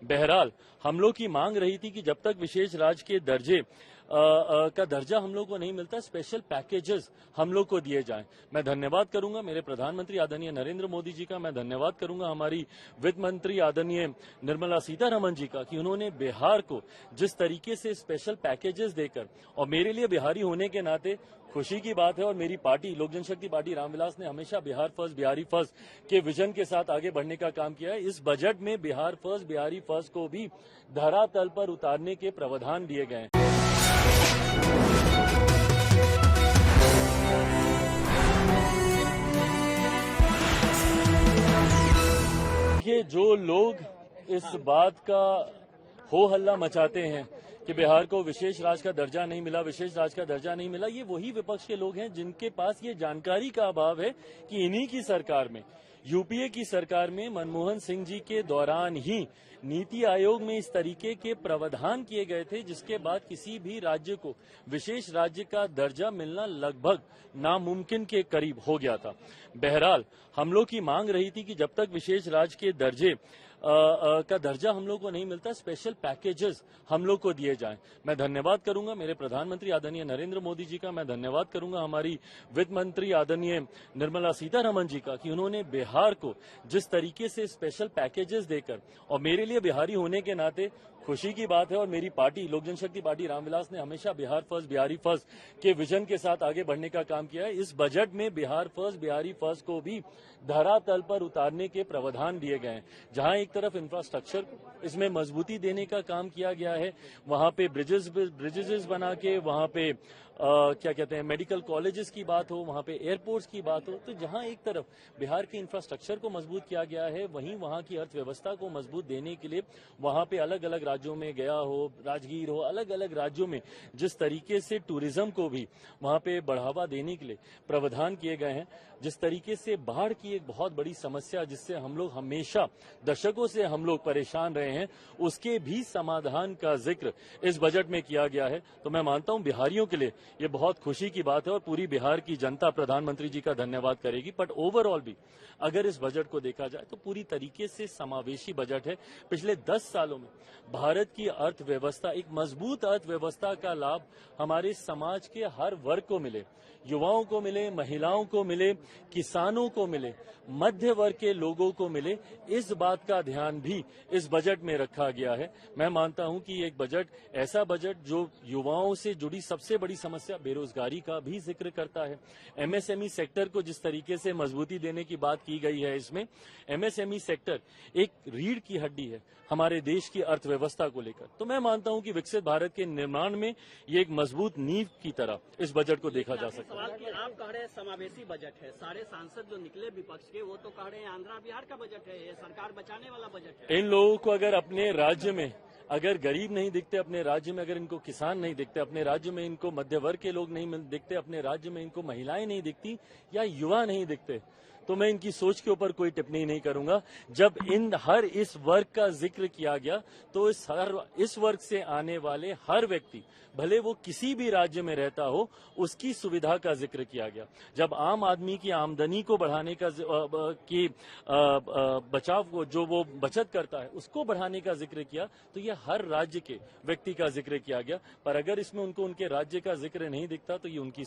बहरहाल हम लोग की मांग रही थी कि जब तक विशेष राज्य के दर्जे का दर्जा हम लोग को नहीं मिलता, स्पेशल पैकेजेस हम लोग को दिए जाएं। मैं धन्यवाद करूंगा मेरे प्रधानमंत्री आदरणीय नरेंद्र मोदी जी का, मैं धन्यवाद करूंगा हमारी वित्त मंत्री आदरणीय निर्मला सीतारमण जी का कि उन्होंने बिहार को जिस तरीके से स्पेशल पैकेजेस देकर, और मेरे लिए बिहारी होने के नाते खुशी की बात है, और मेरी पार्टी लोक जनशक्ति पार्टी रामविलास ने हमेशा बिहार फर्स्ट बिहारी फर्स्ट के विजन के साथ आगे बढ़ने का काम किया है। इस बजट में बिहार फर्स्ट बिहारी फर्स्ट को भी धरातल पर उतारने के प्रावधान दिए गए हैं। देखिए, जो लोग इस बात का हो हल्ला मचाते हैं कि बिहार को विशेष राज्य का दर्जा नहीं मिला, विशेष राज्य का दर्जा नहीं मिला, ये वही विपक्ष के लोग हैं जिनके पास ये जानकारी का अभाव है कि इन्हीं की सरकार में, यूपीए की सरकार में मनमोहन सिंह जी के दौरान ही नीति आयोग में इस तरीके के प्रावधान किए गए थे जिसके बाद किसी भी राज्य को विशेष राज्य का दर्जा मिलना लगभग नामुमकिन के करीब हो गया था। बहरहाल हम लोग की मांग रही थी कि जब तक विशेष राज्य के दर्जे का दर्जा हम लोग को नहीं मिलता, स्पेशल पैकेजेस हम लोग को दिए जाएं। मैं धन्यवाद करूंगा मेरे प्रधानमंत्री आदरणीय नरेंद्र मोदी जी का, मैं धन्यवाद करूंगा हमारी वित्त मंत्री आदरणीय निर्मला सीतारमण जी का कि उन्होंने बिहार को जिस तरीके से स्पेशल पैकेजेस देकर, और मेरे लिए बिहारी होने के नाते खुशी की बात है, और मेरी पार्टी लोक जनशक्ति पार्टी रामविलास ने हमेशा बिहार फर्स्ट बिहारी फर्स्ट के विजन के साथ आगे बढ़ने का काम किया है। इस बजट में बिहार फर्स्ट बिहारी फर्स्ट को भी धरातल पर उतारने के प्रावधान दिए गए हैं। जहां एक तरफ इंफ्रास्ट्रक्चर इसमें मजबूती देने का काम किया गया है, वहां पे ब्रिजेस बना के, वहां पे क्या कहते हैं मेडिकल कॉलेजेस की बात हो, वहां पे एयरपोर्ट्स की बात हो, तो जहां एक तरफ बिहार के इंफ्रास्ट्रक्चर को मजबूत किया गया है, वहीं वहां की अर्थव्यवस्था को मजबूत देने के लिए वहां पे अलग अलग राज्यों में गया हो, राजगीर हो, अलग अलग राज्यों में जिस तरीके से टूरिज्म को भी वहां पे बढ़ावा देने के लिए प्रावधान किए गए हैं, जिस तरीके से बाढ़ की एक बहुत बड़ी समस्या जिससे हम लोग हमेशा दशकों से हम लोग परेशान रहे हैं, उसके भी समाधान का जिक्र इस बजट में किया गया है। तो मैं मानता हूं बिहारियों के लिए ये बहुत खुशी की बात है, और पूरी बिहार की जनता प्रधानमंत्री जी का धन्यवाद करेगी। बट ओवरऑल भी अगर इस बजट को देखा जाए तो पूरी तरीके से समावेशी बजट है। पिछले 10 सालों में भारत की अर्थव्यवस्था, एक मजबूत अर्थव्यवस्था का लाभ हमारे समाज के हर वर्ग को मिले, युवाओं को मिले, महिलाओं को मिले, किसानों को मिले, मध्य वर्ग के लोगों को मिले, इस बात का ध्यान भी इस बजट में रखा गया है। मैं मानता हूं कि एक बजट, ऐसा बजट जो युवाओं से जुड़ी सबसे बड़ी समस्या बेरोजगारी का भी जिक्र करता है। एमएसएमई सेक्टर को जिस तरीके से मजबूती देने की बात की गई है, इसमें एमएसएमई सेक्टर एक रीढ़ की हड्डी है हमारे देश की अर्थव्यवस्था को लेकर। तो मैं मानता हूं कि विकसित भारत के निर्माण में ये एक मजबूत नींव की तरह इस बजट को देखा जा सकता है। आप कह रहे हैं समावेशी बजट है, सारे सांसद जो निकले विपक्ष के वो तो कह रहे हैं आंध्र बिहार का बजट है, ये सरकार बचाने वाला बजट है। इन लोगों को अगर अपने राज्य में अगर गरीब नहीं दिखते, अपने राज्य में अगर इनको किसान नहीं दिखते, अपने राज्य में इनको मध्य वर्ग के लोग नहीं दिखते, अपने राज्य में इनको महिलाएं नहीं दिखती या युवा नहीं दिखते, तो मैं इनकी सोच के ऊपर कोई टिप्पणी नहीं करूंगा। जब इन हर इस वर्ग का जिक्र किया गया तो इस वर्ग से आने वाले हर व्यक्ति, भले वो किसी भी राज्य में रहता हो, उसकी सुविधा का जिक्र किया गया। जब आम आदमी की आमदनी को बढ़ाने का बचाव को, जो वो बचत करता है, उसको बढ़ाने का जिक्र किया, तो ये हर राज्य के व्यक्ति का जिक्र किया गया। पर अगर इसमें उनको उनके राज्य का जिक्र नहीं दिखता तो ये उनकी